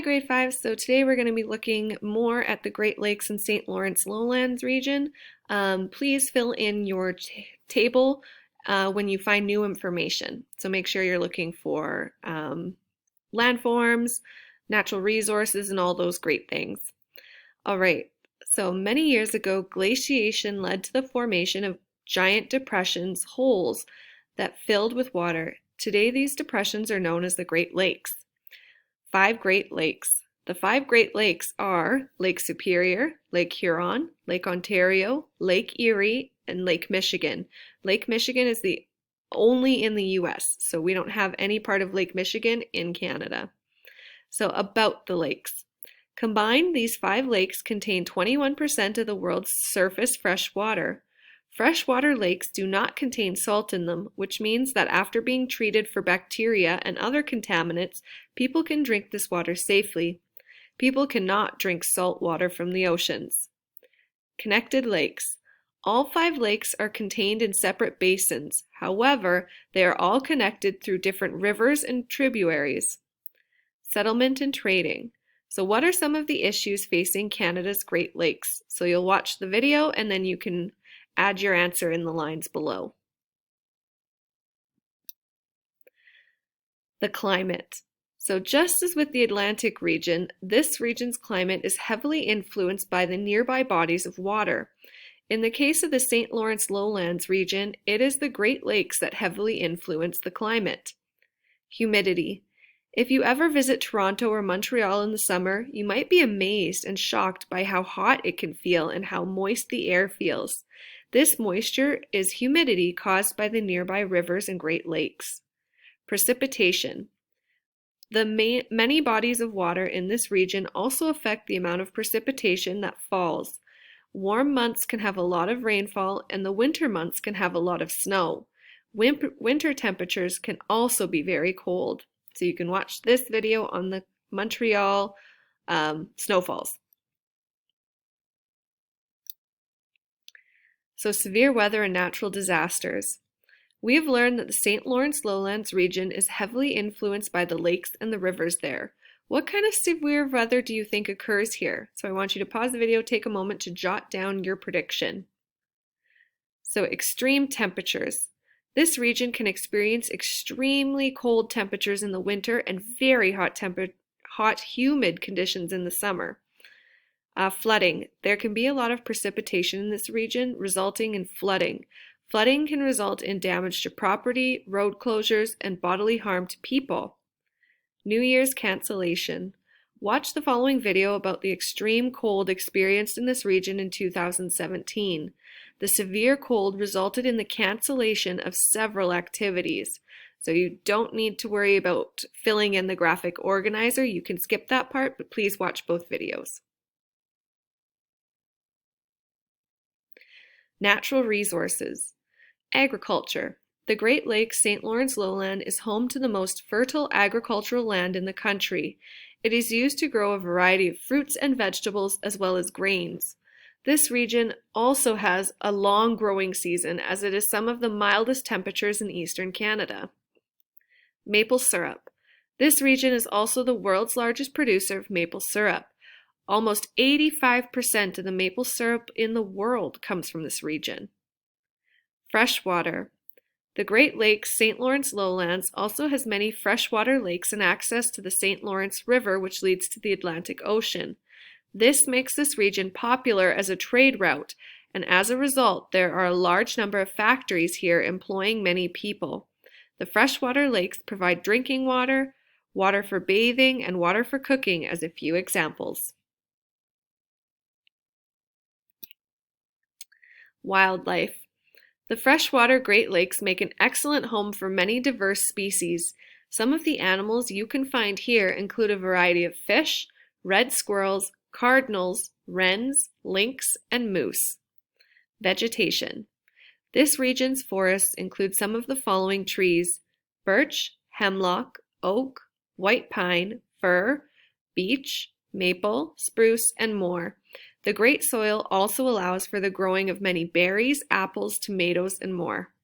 Hi grade 5, so today we're going to be looking more at the Great Lakes and St. Lawrence Lowlands region. Please fill in your table when you find new information. So make sure you're looking for landforms, natural resources, and all those great things. All right, so many years ago, glaciation led to the formation of giant depressions, holes that filled with water. Today, these depressions are known as the Great Lakes. 5 Great Lakes. The 5 Great Lakes are Lake Superior, Lake Huron, Lake Ontario, Lake Erie, and Lake Michigan. Lake Michigan is the only in the US, so we don't have any part of Lake Michigan in Canada. So about the lakes. Combined, these 5 lakes contain 21% of the world's surface fresh water. Freshwater lakes do not contain salt in them, which means that after being treated for bacteria and other contaminants, people can drink this water safely. People cannot drink salt water from the oceans. Connected lakes. All 5 lakes are contained in separate basins. However, they are all connected through different rivers and tributaries. Settlement and trading. So what are some of the issues facing Canada's Great Lakes? So you'll watch the video and then you can add your answer in the lines below. The climate. So just as with the Atlantic region, this region's climate is heavily influenced by the nearby bodies of water. In the case of the St. Lawrence Lowlands region, it is the Great Lakes that heavily influence the climate. Humidity. If you ever visit Toronto or Montreal in the summer, you might be amazed and shocked by how hot it can feel and how moist the air feels. This moisture is humidity caused by the nearby rivers and Great Lakes. Precipitation. The many bodies of water in this region also affect the amount of precipitation that falls. Warm months can have a lot of rainfall, and the winter months can have a lot of snow. Winter temperatures can also be very cold. So you can watch this video on the Montreal snowfalls. So severe weather and natural disasters. We have learned that the St. Lawrence Lowlands region is heavily influenced by the lakes and the rivers there. What kind of severe weather do you think occurs here? So I want you to pause the video, take a moment to jot down your prediction. So extreme temperatures. This region can experience extremely cold temperatures in the winter and very hot, humid conditions in the summer. Flooding. There can be a lot of precipitation in this region, resulting in flooding. Flooding can result in damage to property, road closures, and bodily harm to people. New Year's cancellation. Watch the following video about the extreme cold experienced in this region in 2017. The severe cold resulted in the cancellation of several activities. So you don't need to worry about filling in the graphic organizer. You can skip that part, but please watch both videos. Natural resources. Agriculture. The Great Lakes St. Lawrence Lowland is home to the most fertile agricultural land in the country. It is used to grow a variety of fruits and vegetables as well as grains. This region also has a long growing season as it is some of the mildest temperatures in eastern Canada. Maple syrup. This region is also the world's largest producer of maple syrup. Almost 85% of the maple syrup in the world comes from this region. Freshwater. The Great Lakes St. Lawrence Lowlands also has many freshwater lakes and access to the St. Lawrence River, which leads to the Atlantic Ocean. This makes this region popular as a trade route, and as a result, there are a large number of factories here employing many people. The freshwater lakes provide drinking water, water for bathing, and water for cooking as a few examples. Wildlife. The freshwater Great Lakes make an excellent home for many diverse species. Some of the animals you can find here include a variety of fish, red squirrels, cardinals, wrens, lynx, and moose. Vegetation. This region's forests include some of the following trees: birch, hemlock, oak, white pine, fir, beech, maple, spruce, and more. The great soil also allows for the growing of many berries, apples, tomatoes, and more.